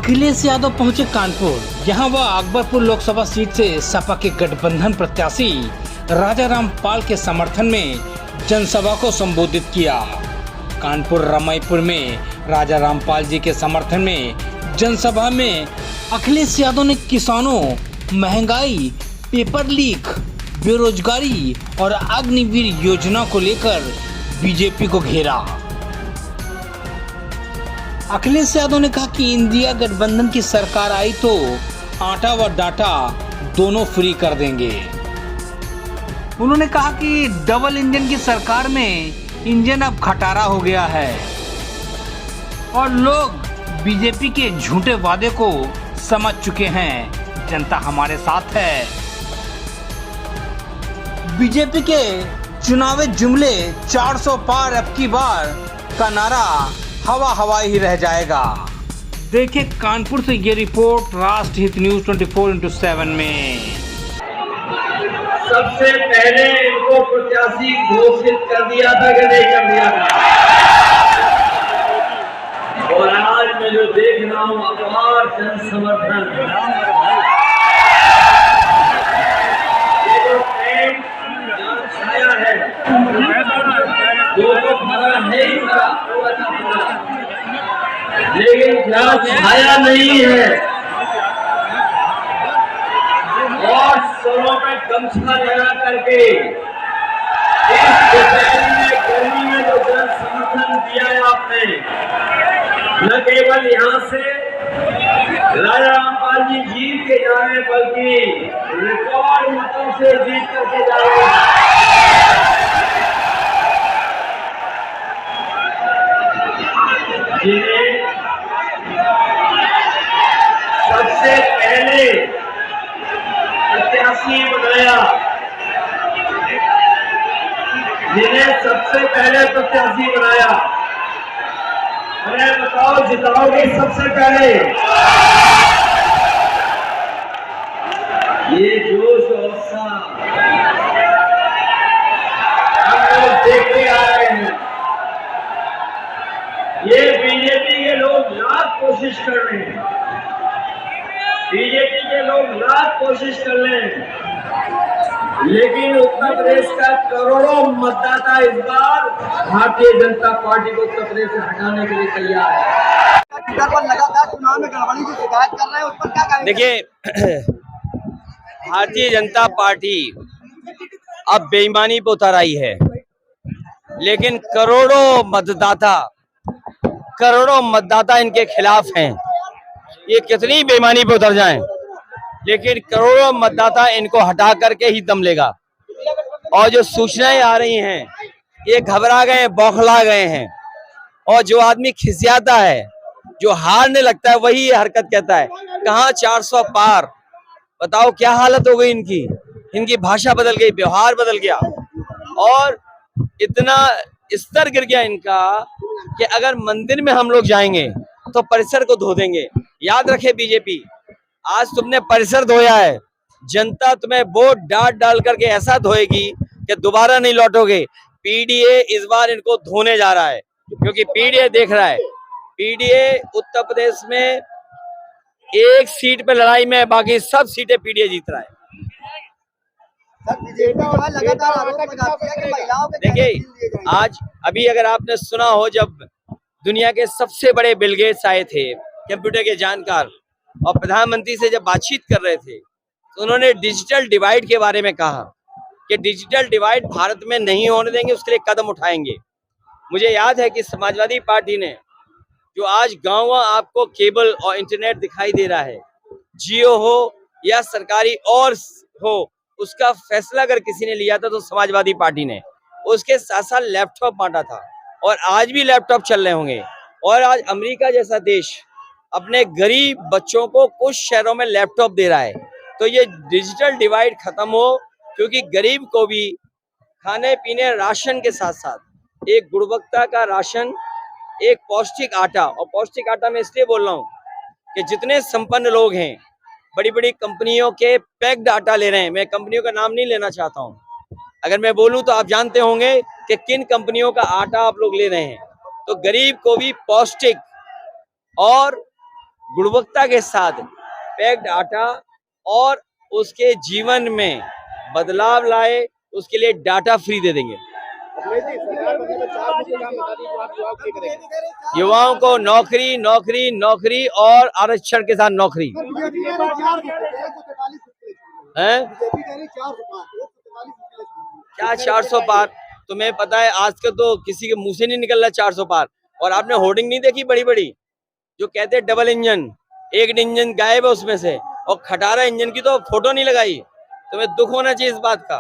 अखिलेश यादव पहुंचे कानपुर। यहां वह अकबरपुर लोकसभा सीट से सपा के गठबंधन प्रत्याशी राजा रामपाल के समर्थन में जनसभा को संबोधित किया। कानपुर रमईपुर में राजा रामपाल जी के समर्थन में जनसभा में अखिलेश यादव ने किसानों, महंगाई, पेपर लीक, बेरोजगारी और अग्निवीर योजना को लेकर बीजेपी को घेरा। अखिलेश यादव ने कहा कि इंडिया गठबंधन की सरकार आई तो आटा व डाटा दोनों फ्री कर देंगे। उन्होंने कहा कि डबल इंजन की सरकार में इंजन अब खटारा हो गया है और लोग बीजेपी के झूठे वादे को समझ चुके हैं। जनता हमारे साथ है। बीजेपी के चुनावी जुमले 400 पार अब की बार का नारा हवा ही रह जाएगा। देखिए कानपुर से ये रिपोर्ट राष्ट्रहित न्यूज 24/7 में। सबसे पहले इनको प्रत्याशी घोषित कर दिया था कि नहीं कर दिया था, और आज मैं जो देख रहा हूँ अपार जन समर्थन, ये जो ट्रेंड छाया है वो तो भरा है ही भरा, लेकिन क्या छाया नहीं है और सरों पे गमछा लगा करके इस दोपहर में गर्मी में जो जन समर्थन दिया है आपने, न केवल यहाँ से राजा रामपाल जी जीत के जा रहे बल्कि रिकॉर्ड मतों से जीत करके जा रहे हैं। जिन्हें सबसे पहले प्रत्याशी बनाया, जिन्हें सबसे पहले प्रत्याशी बनाया, अरे बताओ जिताओगे सबसे पहले? ये जोश और उत्साह हम लोग देखते आ रहे हैं। ये बीजेपी के लोग लाख कोशिश कर रहे हैं, बीजेपी के लोग लाख कोशिश कर रहे हैं, लेकिन उत्तर प्रदेश का करोड़ों मतदाता इस बार भारतीय जनता पार्टी को उत्तर प्रदेश से हटाने के लिए तैयार है। लगातार चुनाव में गड़बड़ी की शिकायत कर रहे हैं, उस पर क्या कहेंगे? देखिए, भारतीय जनता पार्टी अब बेईमानी पर उतर आई है, लेकिन करोड़ों मतदाता इनके खिलाफ हैं। ये कितनी बेईमानी पे उतर जाएं, लेकिन करोड़ों मतदाता इनको हटा करके ही दम लेगा। और जो सूचनाएं आ रही हैं, ये घबरा गए, बौखला गए हैं। और जो आदमी खिसियाता है, जो हारने लगता है, वही ये हरकत कहता है। कहाँ 400 पार, बताओ क्या हालत हो गई इनकी। इनकी भाषा बदल गई, व्यवहार बदल गया और इतना स्तर गिर गया इनका कि अगर मंदिर में हम लोग जाएंगे तो परिसर को धो देंगे। याद रखे बीजेपी, आज तुमने परिसर धोया है, जनता तुम्हें वोट डाल करके ऐसा धोएगी कि दोबारा नहीं लौटोगे। पीडीए इस बार इनको धोने जा रहा है, क्योंकि पीडीए देख रहा है, पीडीए उत्तर प्रदेश में एक सीट पे लड़ाई में, बाकी सब सीटें पीडीए जीत रहा है। देखिए, आज अभी अगर आपने सुना हो, जब दुनिया के सबसे बड़े बिल गेट्स आए थे, कंप्यूटर के जानकार, और प्रधानमंत्री से जब बातचीत कर रहे थे, तो उन्होंने डिजिटल डिवाइड के बारे में कहा कि डिजिटल डिवाइड भारत में नहीं होने देंगे, उसके लिए कदम उठाएंगे। मुझे याद है कि समाजवादी पार्टी ने जो आज गाँव आपको केबल और इंटरनेट दिखाई दे रहा है, जियो हो या सरकारी और हो, उसका फैसला अगर किसी ने लिया था तो समाजवादी पार्टी ने। उसके साथ साथ लैपटॉप बांटा था और आज भी लैपटॉप चल रहे होंगे। और आज अमेरिका जैसा देश अपने गरीब बच्चों को कुछ शहरों में लैपटॉप दे रहा है। तो ये डिजिटल डिवाइड खत्म हो, क्योंकि गरीब को भी खाने पीने राशन के साथ साथ एक गुणवत्ता का राशन, एक पौष्टिक आटा, और पौष्टिक आटा मैं इसलिए बोल रहा हूँ कि जितने संपन्न लोग हैं बड़ी बड़ी कंपनियों के पैक्ड आटा ले रहे हैं। मैं कंपनियों का नाम नहीं लेना चाहता हूँ, अगर मैं बोलूं तो आप जानते होंगे कि किन कंपनियों का आटा आप लोग ले रहे हैं। तो गरीब को भी पौष्टिक और गुणवत्ता के साथ पैक्ड आटा और उसके जीवन में बदलाव लाए, उसके लिए डाटा फ्री दे देंगे। युवाओं को नौकरी नौकरी नौकरी और आरक्षण के साथ नौकरी है। क्या 400 पार? तुम्हें पता है आज का तो किसी के मुंह से नहीं निकल रहा 400 पार। और आपने होर्डिंग नहीं देखी बड़ी बड़ी जो कहते हैं डबल इंजन, एक इंजन गायब है उसमें से, और खटारा इंजन की तो फोटो नहीं लगाई। तुम्हें दुख होना चाहिए इस बात का।